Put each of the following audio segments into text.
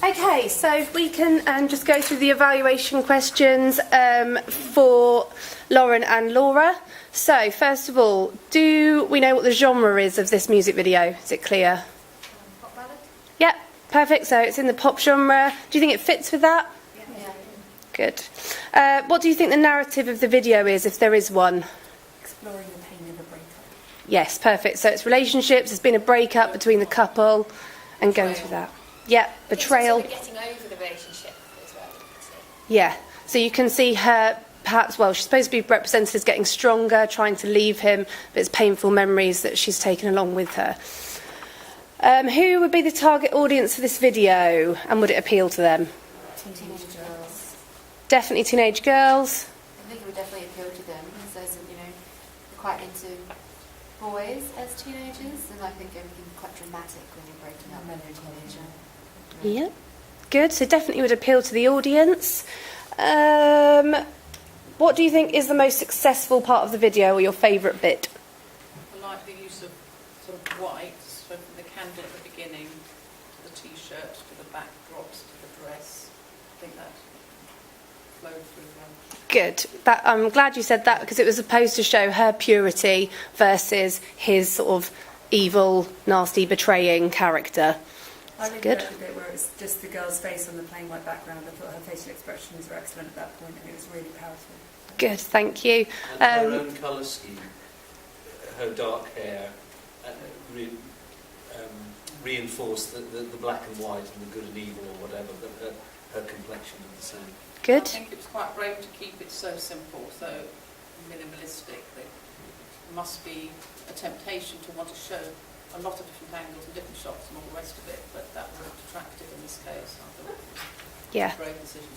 Okay, so if we can just go through the evaluation questions for Lauren and Laura. So, first of all, do we know what the genre is of this music video? Is it clear? Pop ballad? Yep, perfect. So it's in the pop genre. Do you think it fits with that? Yeah. Good. What do you think the narrative of the video is, if there is one? Exploring the pain of a breakup. Yes, perfect. So it's relationships, there's been a breakup between the couple, and going through that. Yeah, betrayal. It's also getting over the relationship as well. Yeah, so you can see her, perhaps, well, she's supposed to be represented as getting stronger, trying to leave him, but it's painful memories that she's taken along with her. Who would be the target audience for this video, and would it appeal to them? Teenage girls. Definitely teenage girls. I think it would definitely appeal to them because there's, they're quite into boys as teenagers, and I think everything's quite dramatic when you're breaking up with a teenager. Yeah, good. So definitely would appeal to the audience. What do you think is the most successful part of the video, or your favourite bit? I like the use of sort of whites, so from the candle at the beginning to the t-shirt to the backdrops to the dress. I think that flowed through well. Good. I'm glad you said that, because it was supposed to show her purity versus his sort of evil, nasty, betraying character. I really Good. liked the bit where it was just the girl's face on the plain white background. I thought her facial expressions were excellent at that point, and it was really powerful. Good, thank you. And her own colour scheme, her dark hair, reinforced the black and white and the good and evil or whatever, but her complexion is the same. Good. I think it was quite brave to keep it so simple, so minimalistic. That it must be a temptation to want to show a lot of different angles and different shots and all the rest of it, but that wasn't attractive in this case. I thought Yeah. it was a brave decision.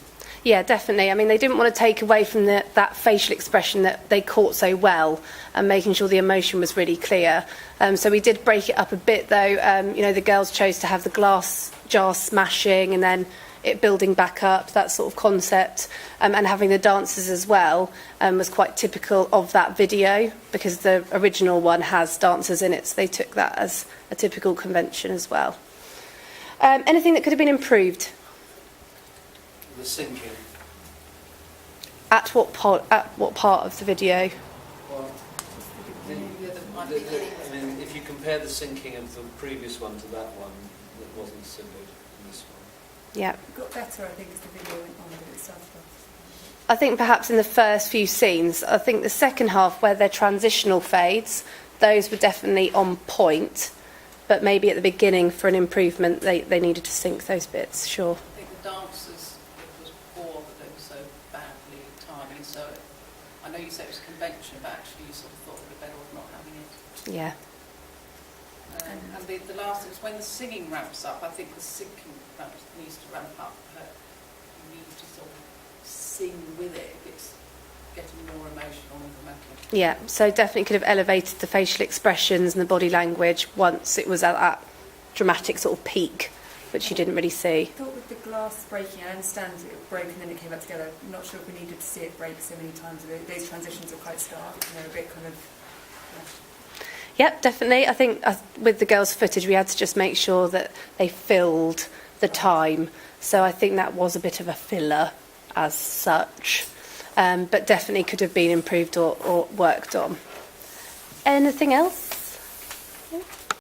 Yeah, definitely. I mean, they didn't want to take away from that facial expression that they caught so well, and making sure the emotion was really clear. So we did break it up a bit, though. The girls chose to have the glass jar smashing and then it building back up, that sort of concept, and having the dances as well was quite typical of that video, because the original one has dancers in it, so they took that as a typical convention as well. Anything that could have been improved? The sinking. At what part of the video? Well, if you compare the sinking of the previous one to that one, it wasn't so good in this one. Yeah. It got better, I think, as the video went on, but it started off. I think perhaps in the first few scenes. I think the second half, where they're transitional fades, those were definitely on point, but maybe at the beginning, for an improvement, they needed to sync those bits, sure. I think the dancers, it was poor that they were so badly timing, so I know you said it was a convention, but actually you sort of thought it would be better off not having it. Yeah. And the last, it's when the singing ramps up, I think the singing needs to ramp up. You need to sort of sing with it if it's getting more emotional and dramatic. Yeah, so definitely could have elevated the facial expressions and the body language once it was at that dramatic sort of peak, which you didn't really see. I thought with the glass breaking, I understand it broke and then it came back together. I'm not sure if we needed to see it break so many times. Those transitions are quite stark, a bit kind of... Yep, definitely. I think with the girls' footage, we had to just make sure that they filled the time. So I think that was a bit of a filler as such, but definitely could have been improved or worked on. Anything else?